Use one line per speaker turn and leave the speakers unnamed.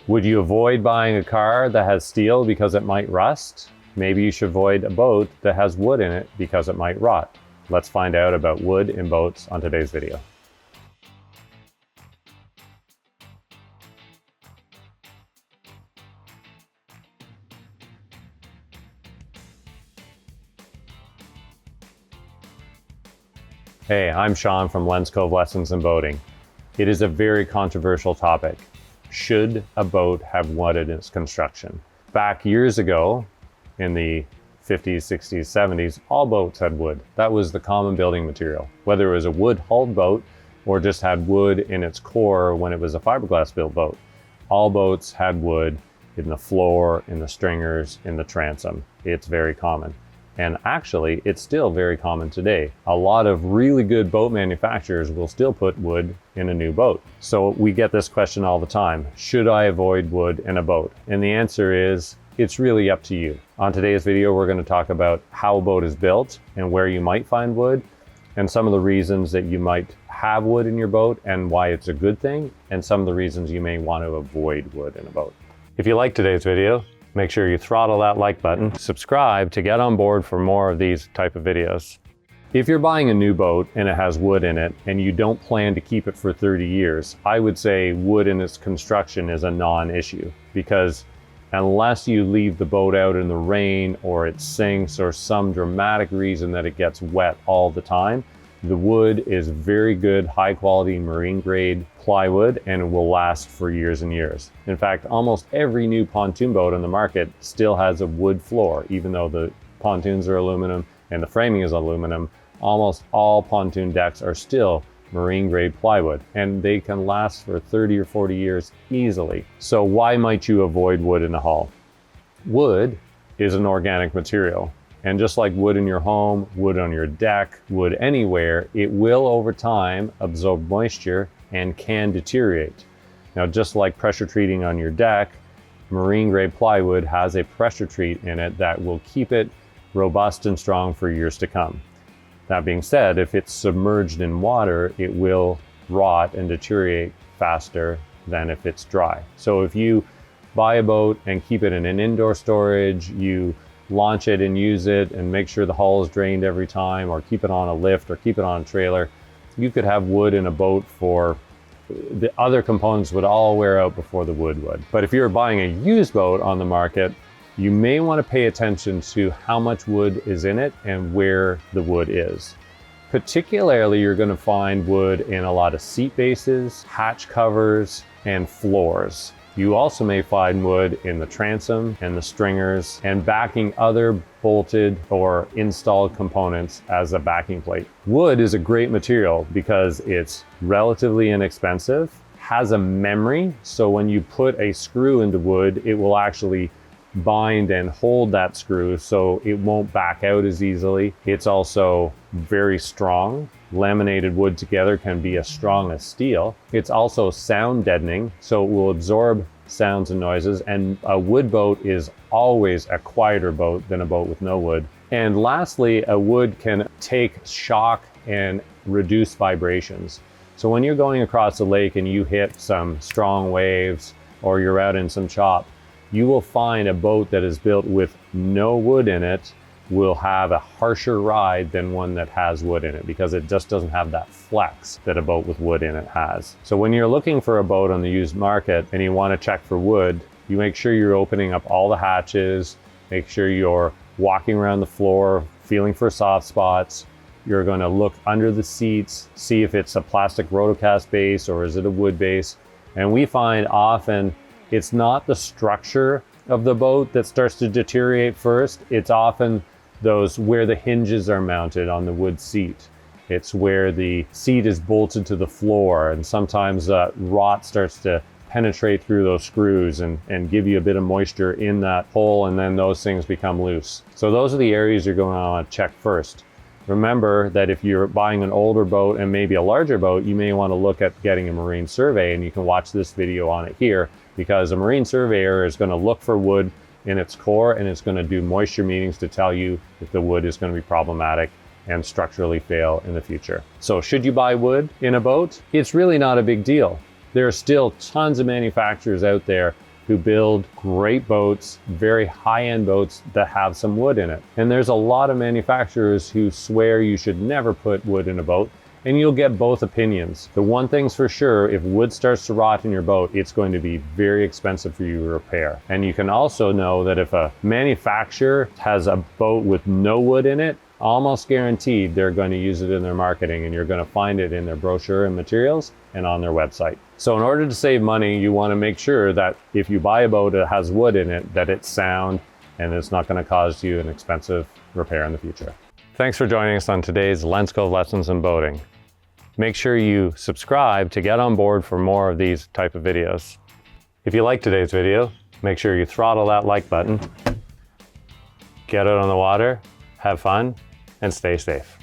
Would you avoid buying a car that has steel because it might rust? Maybe you should avoid a boat that has wood in it because it might rot. Let's find out about wood in boats on today's video. Hey, I'm Sean from Lens Cove Lessons in Boating. It is a very controversial topic. Should a boat have wood in its construction? Back years ago, in the 50s, 60s, 70s, all boats had wood. That was the common building material. Whether it was a wood-hulled boat or just had wood in its core when it was a fiberglass built boat. All boats had wood in the floor, in the stringers, in the transom. It's very common. And actually, it's still very common today. A lot of really good boat manufacturers will still put wood in a new boat. So we get this question all the time. Should I avoid wood in a boat? And the answer is, it's really up to you. On today's video, we're going to talk about how a boat is built and where you might find wood, and some of the reasons that you might have wood in your boat and why it's a good thing, and some of the reasons you may want to avoid wood in a boat. If you like today's video, make sure you throttle that like button, subscribe to get on board for more of these type of videos. If you're buying a new boat and it has wood in it and you don't plan to keep it for 30 years, I would say wood in its construction is a non-issue, because unless you leave the boat out in the rain or it sinks or some dramatic reason that it gets wet all the time, the wood is very good, high quality marine grade plywood, and it will last for years and years. In fact, almost every new pontoon boat on the market still has a wood floor. Even though the pontoons are aluminum and the framing is aluminum, almost all pontoon decks are still marine grade plywood, and they can last for 30 or 40 years easily. So why might you avoid wood in a hull? Wood is an organic material. And just like wood in your home, wood on your deck, wood anywhere, it will over time absorb moisture and can deteriorate. Now, just like pressure treating on your deck, marine grade plywood has a pressure treat in it that will keep it robust and strong for years to come. That being said, if it's submerged in water, it will rot and deteriorate faster than if it's dry. So if you buy a boat and keep it in an indoor storage, you launch it and use it and make sure the hull is drained every time, or keep it on a lift or keep it on a trailer, you could have wood in a boat for the other components would all wear out before the wood would. But if you're buying a used boat on the market, you may want to pay attention to how much wood is in it and where the wood is. Particularly, you're going to find wood in a lot of seat bases, hatch covers, and floors. You also may find wood in the transom and the stringers and backing other bolted or installed components as a backing plate. Wood is a great material because it's relatively inexpensive, has a memory, so when you put a screw into wood, it will actually bind and hold that screw so it won't back out as easily. It's also very strong. Laminated wood together can be as strong as steel. It's also sound deadening, so it will absorb sounds and noises, and a wood boat is always a quieter boat than a boat with no wood. And lastly, a wood can take shock and reduce vibrations. So when you're going across the lake and you hit some strong waves or you're out in some chop, you will find a boat that is built with no wood in it will have a harsher ride than one that has wood in it, because it just doesn't have that flex that a boat with wood in it has. So when you're looking for a boat on the used market and you want to check for wood, you make sure you're opening up all the hatches, make sure you're walking around the floor, feeling for soft spots. You're going to look under the seats, see if it's a plastic rotocast base or is it a wood base. And we find often it's not the structure of the boat that starts to deteriorate first. It's often those where the hinges are mounted on the wood seat. It's where the seat is bolted to the floor, and sometimes rot starts to penetrate through those screws and give you a bit of moisture in that hole, and then those things become loose. So those are the areas you're going to want to check first. Remember that if you're buying an older boat and maybe a larger boat, you may want to look at getting a marine survey, and you can watch this video on it here, because a marine surveyor is going to look for wood in its core, and it's going to do moisture metings to tell you if the wood is going to be problematic and structurally fail in the future. So should you buy wood in a boat? It's really not a big deal. There are still tons of manufacturers out there who build great boats, very high-end boats that have some wood in it. And there's a lot of manufacturers who swear you should never put wood in a boat, and you'll get both opinions. The one thing's for sure, if wood starts to rot in your boat, it's going to be very expensive for you to repair. And you can also know that if a manufacturer has a boat with no wood in it, almost guaranteed they're going to use it in their marketing, and you're going to find it in their brochure and materials and on their website. So in order to save money, you want to make sure that if you buy a boat that has wood in it, that it's sound and it's not going to cause you an expensive repair in the future. Thanks for joining us on today's Lens Cove Lessons in Boating. Make sure you subscribe to get on board for more of these type of videos. If you like today's video, make sure you throttle that like button, get out on the water, have fun, and stay safe.